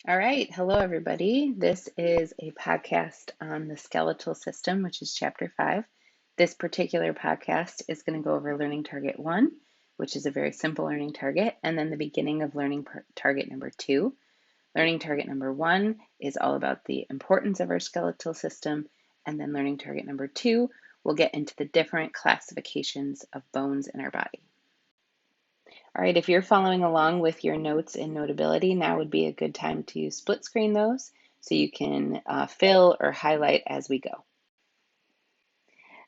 All right. Hello, everybody. This is a podcast on the skeletal system, which is chapter 5. This particular podcast is going to go over learning target 1, which is a very simple learning target, and then the beginning of learning target number 2. Learning target number 1 is all about the importance of our skeletal system, and then learning target number 2 will get into the different classifications of bones in our body. All right, if you're following along with your notes in Notability, now would be a good time to split screen those so you can fill or highlight as we go.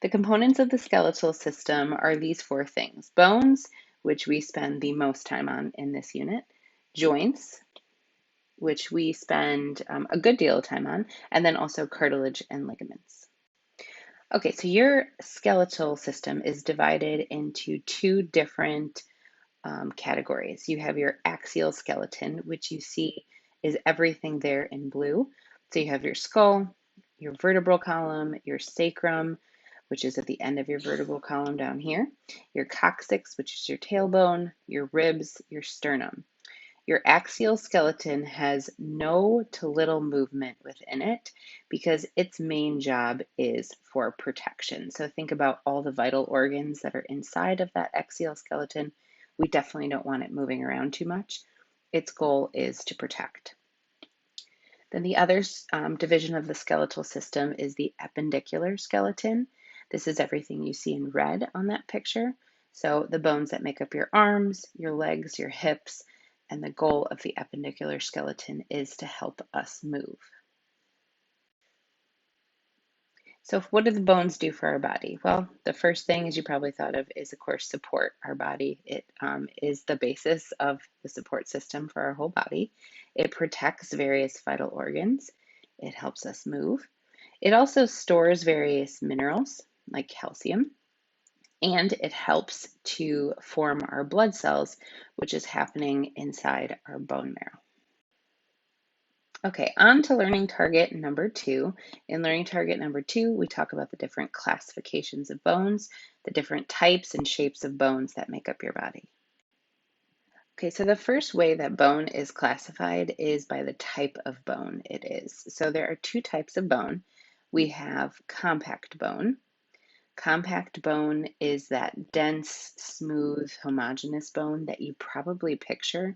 The components of the skeletal system are these 4 things: bones, which we spend the most time on in this unit, joints, which we spend a good deal of time on, and then also cartilage and ligaments. Okay, so your skeletal system is divided into 2 different categories. You have your axial skeleton, which you see is everything there in blue. So you have your skull, your vertebral column, your sacrum, which is at the end of your vertebral column down here, your coccyx, which is your tailbone, your ribs, your sternum. Your axial skeleton has no to little movement within it because its main job is for protection. So think about all the vital organs that are inside of that axial skeleton. We definitely don't want it moving around too much. Its goal is to protect. Then the other division of the skeletal system is the appendicular skeleton. This is everything you see in red on that picture. So the bones that make up your arms, your legs, your hips, and the goal of the appendicular skeleton is to help us move. So what do the bones do for our body? Well, the first thing, as you probably thought of, is of course support our body. It is the basis of the support system for our whole body. It protects various vital organs. It helps us move. It also stores various minerals like calcium, and it helps to form our blood cells, which is happening inside our bone marrow. Okay, on to learning target number 2. In learning target number 2, we talk about the different classifications of bones, the different types and shapes of bones that make up your body. Okay, so the first way that bone is classified is by the type of bone it is. So there are 2 types of bone. We have compact bone. Compact bone is that dense, smooth, homogeneous bone that you probably picture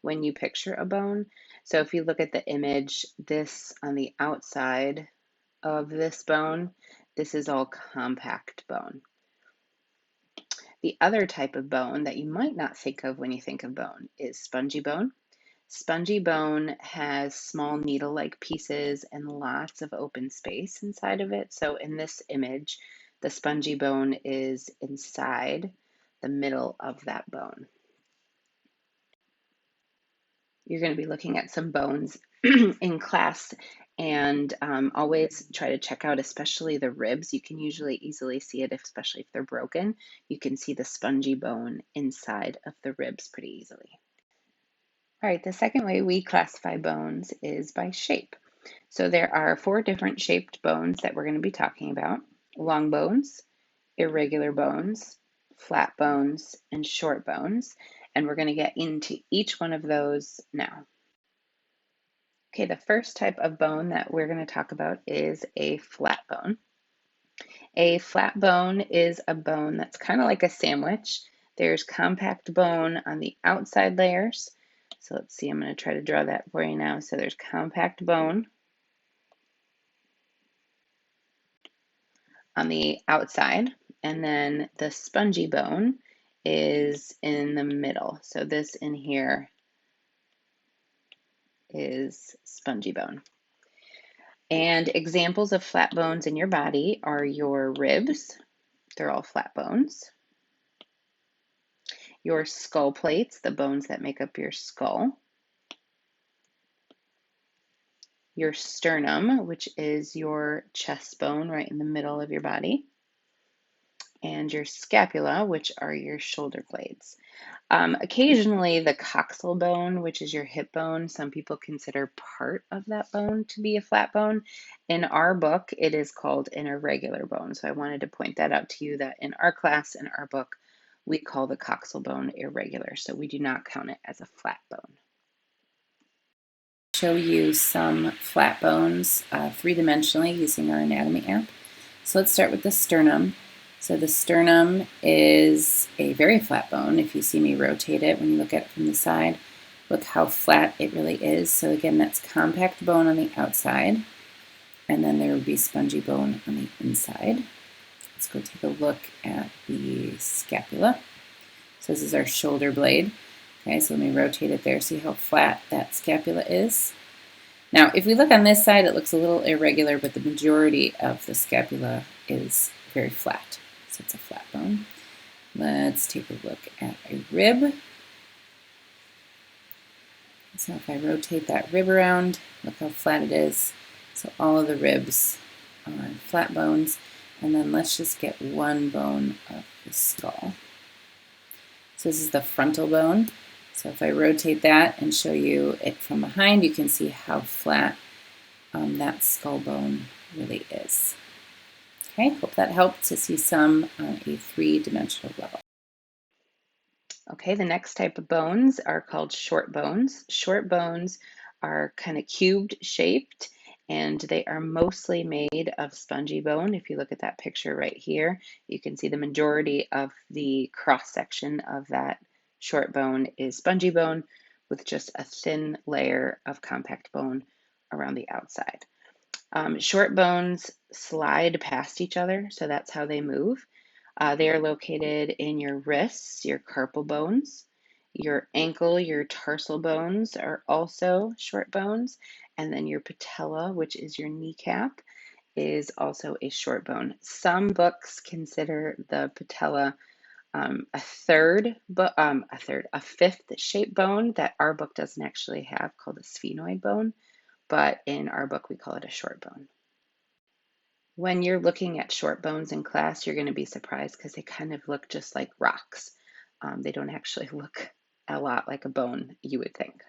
when you picture a bone. So if you look at the image, this on the outside of this bone, this is all compact bone. The other type of bone that you might not think of when you think of bone is spongy bone. Spongy bone has small needle-like pieces and lots of open space inside of it. So in this image, the spongy bone is inside the middle of that bone. You're going to be looking at some bones in class, and always try to check out especially the ribs. You can usually easily see it, especially if they're broken. You can see the spongy bone inside of the ribs pretty easily. All right, the second way we classify bones is by shape. So there are 4 different shaped bones that we're going to be talking about: long bones, irregular bones, flat bones, and short bones. And we're going to get into each one of those now. Okay, the first type of bone that we're going to talk about is a flat bone. A flat bone is a bone that's kind of like a sandwich. There's compact bone on the outside layers. So let's see, I'm going to try to draw that for you now. So there's compact bone on the outside, and then the spongy bone is in the middle. So this in here is spongy bone. And examples of flat bones in your body are your ribs. They're all flat bones. Your skull plates, the bones that make up your skull. Your sternum, which is your chest bone right in the middle of your body. And your scapula, which are your shoulder blades. Occasionally, the coxal bone, which is your hip bone, some people consider part of that bone to be a flat bone. In our book, it is called an irregular bone. So I wanted to point that out to you that in our class, in our book, we call the coxal bone irregular. So we do not count it as a flat bone. Show you some flat bones three-dimensionally using our anatomy app. So let's start with the sternum. So the sternum is a very flat bone. If you see me rotate it when you look at it from the side, look how flat it really is. So again, that's compact bone on the outside, and then there would be spongy bone on the inside. Let's go take a look at the scapula. So this is our shoulder blade. Okay, so let me rotate it there. See how flat that scapula is? Now, if we look on this side, it looks a little irregular, but the majority of the scapula is very flat. So it's a flat bone. Let's take a look at a rib. So if I rotate that rib around, look how flat it is. So all of the ribs are flat bones. And then let's just get one bone of the skull. So this is the frontal bone. So if I rotate that and show you it from behind, you can see how flat that skull bone really is. Okay, hope that helped to see some on a three-dimensional level. Okay, the next type of bones are called short bones. Short bones are kind of cubed shaped, and they are mostly made of spongy bone. If you look at that picture right here, you can see the majority of the cross section of that short bone is spongy bone with just a thin layer of compact bone around the outside. Short bones slide past each other, so that's how they move. They are located in your wrists, your carpal bones, your ankle, your tarsal bones are also short bones, and then your patella, which is your kneecap, is also a short bone. Some books consider the patella a fifth shape bone that our book doesn't actually have, called a sphenoid bone, but in our book we call it a short bone. When you're looking at short bones in class, you're going to be surprised because they kind of look just like rocks. They don't actually look a lot like a bone, you would think.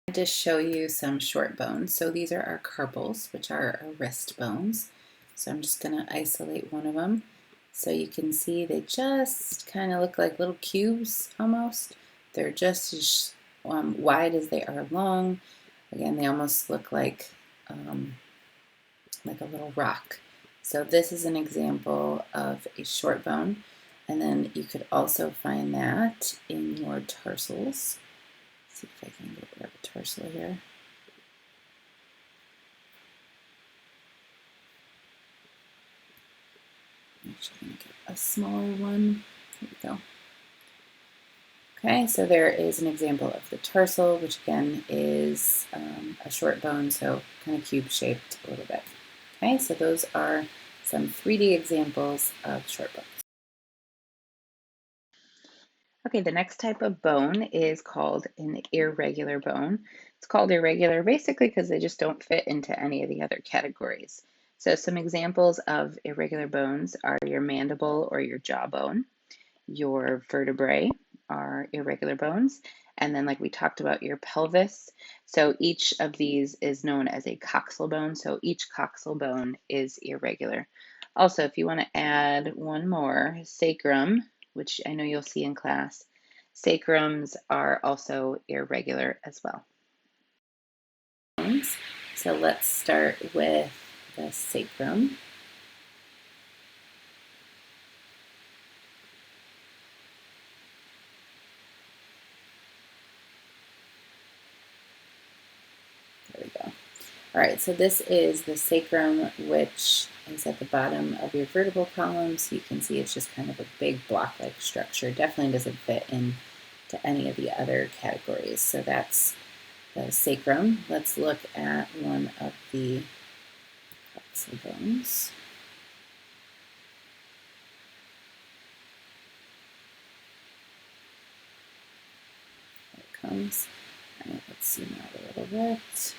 I'll just show you some short bones. So these are our carpals, which are our wrist bones. So I'm just going to isolate one of them. So you can see they just kind of look like little cubes almost. They're just as wide as they are long. Again, they almost look like a little rock. So this is an example of a short bone. And then you could also find that in your tarsals. See if I can get rid of a tarsal here. I'm actually going to get a smaller one. Here we go. Okay, so there is an example of the tarsal, which again is a short bone, so kind of cube-shaped a little bit. Okay, so those are some 3D examples of short bones. Okay, the next type of bone is called an irregular bone. It's called irregular basically because they just don't fit into any of the other categories. So some examples of irregular bones are your mandible or your jawbone. Your vertebrae are irregular bones. And then like we talked about, your pelvis. So each of these is known as a coxal bone. So each coxal bone is irregular. Also, if you want to add one more, sacrum, which I know you'll see in class, sacrums are also irregular as well. So let's start with the sacrum. There we go. All right, so this is the sacrum, which is at the bottom of your vertebral column. So you can see it's just kind of a big block-like structure. Definitely doesn't fit into any of the other categories. So that's the sacrum. Let's look at one of the coxal bones. There it comes. All right, let's zoom out a little bit.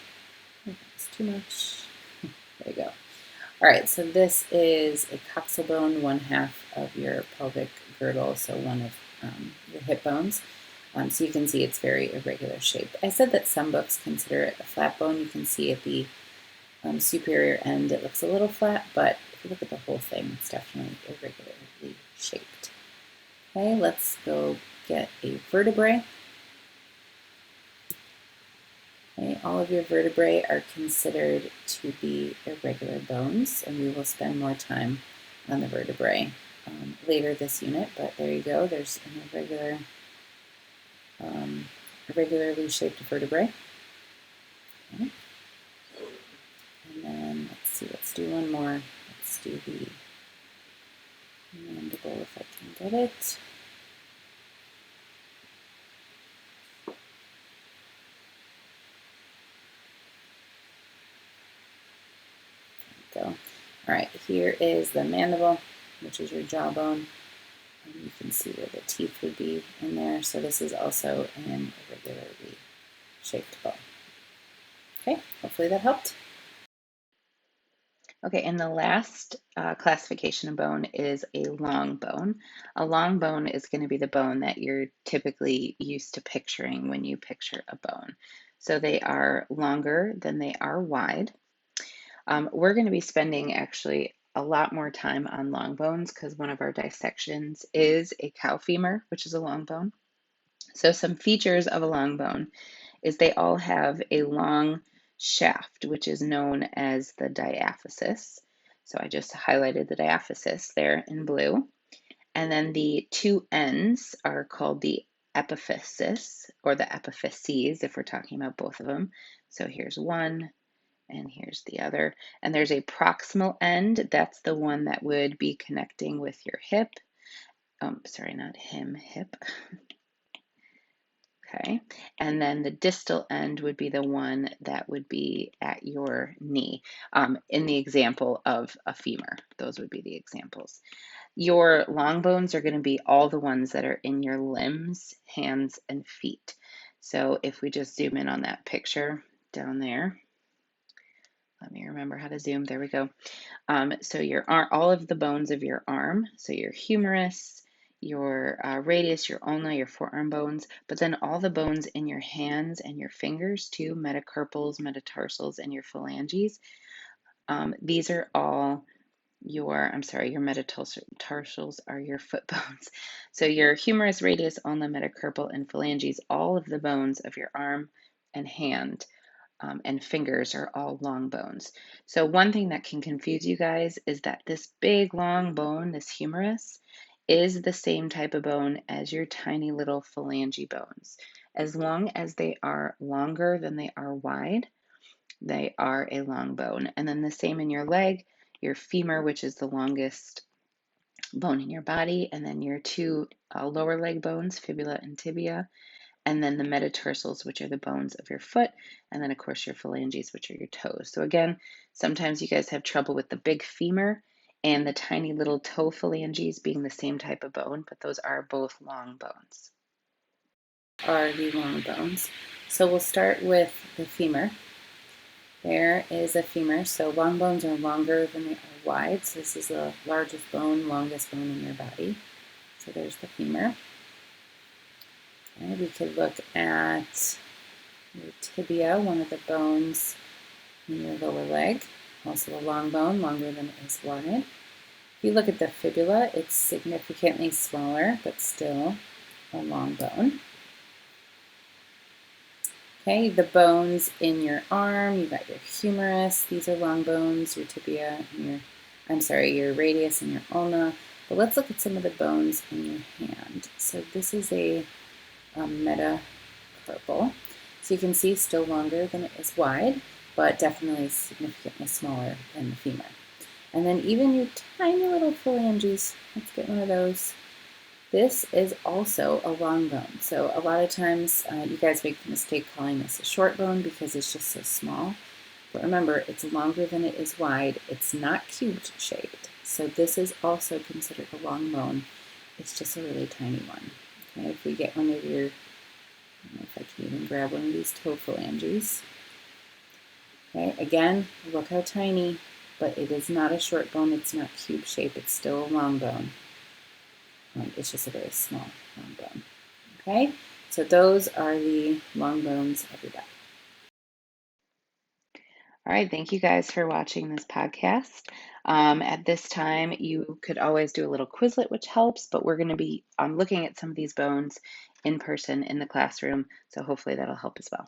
Oh, that's too much. There you go. All right, so this is a coxal bone, one half of your pelvic girdle, so one of your hip bones. So you can see it's very irregular shape. I said that some books consider it a flat bone. You can see at the superior end it looks a little flat, but if you look at the whole thing, it's definitely irregularly shaped. Okay, let's go get a vertebrae. Okay, all of your vertebrae are considered to be irregular bones, and we will spend more time on the vertebrae later this unit, but there you go. There's an irregularly shaped vertebrae. Okay. And then let's do one more. Let's do the mandible if I can get it. There we go. All right, here is the mandible, which is your jawbone. And you can see where the teeth would be in there. So this is also an irregularly shaped bone. Okay, hopefully that helped. Okay, and the last classification of bone is a long bone. A long bone is going to be the bone that you're typically used to picturing when you picture a bone. So they are longer than they are wide. We're going to be spending actually a lot more time on long bones because one of our dissections is a cow femur, which is a long bone. So some features of a long bone is they all have a long shaft, which is known as the diaphysis. So I just highlighted the diaphysis there in blue. And then the two ends are called the epiphysis or the epiphyses if we're talking about both of them. So here's one and here's the other. And there's a proximal end. That's the one that would be connecting with your hip. Sorry, not him, hip. Okay, and then the distal end would be the one that would be at your knee. In the example of a femur, those would be the examples. Your long bones are going to be all the ones that are in your limbs, hands, and feet. So if we just zoom in on that picture down there, let me remember how to zoom. There we go. So all of the bones of your arm, so your humerus, your radius, your ulna, your forearm bones, but then all the bones in your hands and your fingers too, metacarpals, metatarsals, and your phalanges. These are all your metatarsals are your foot bones. So your humerus, radius, ulna, metacarpal, and phalanges, all of the bones of your arm and hand and fingers are all long bones. So one thing that can confuse you guys is that this big long bone, this humerus, is the same type of bone as your tiny little phalange bones. As long as they are longer than they are wide, they are a long bone. And then the same in your leg, your femur, which is the longest bone in your body, and then your two lower leg bones, fibula and tibia, and then the metatarsals, which are the bones of your foot, and then of course your phalanges, which are your toes. So again, sometimes you guys have trouble with the big femur and the tiny little toe phalanges being the same type of bone, but those are both long bones. Are the long bones. So we'll start with the femur. There is a femur. So long bones are longer than they are wide. So this is the largest bone, longest bone in your body. So there's the femur. Okay, we could look at your tibia, one of the bones in your lower leg. Also a long bone, longer than it is wide. If you look at the fibula, it's significantly smaller, but still a long bone. Okay, the bones in your arm, you've got your humerus, these are long bones, your tibia, and your radius and your ulna. But let's look at some of the bones in your hand. So this is a metacarpal. So you can see still longer than it is wide, but definitely significantly smaller than the femur. And then even your tiny little phalanges, let's get one of those. This is also a long bone. So a lot of times you guys make the mistake calling this a short bone because it's just so small. But remember, it's longer than it is wide. It's not cubed shaped. So this is also considered a long bone. It's just a really tiny one. Okay, if we get one of your, I don't know if I can even grab one of these toe phalanges. Okay, again, look how tiny, but it is not a short bone. It's not cube shaped. It's still a long bone. It's just a very small long bone. Okay, so those are the long bones of your body. All right, thank you guys for watching this podcast. At this time, you could always do a little Quizlet, which helps, but we're going to be looking at some of these bones in person in the classroom, so hopefully that'll help as well.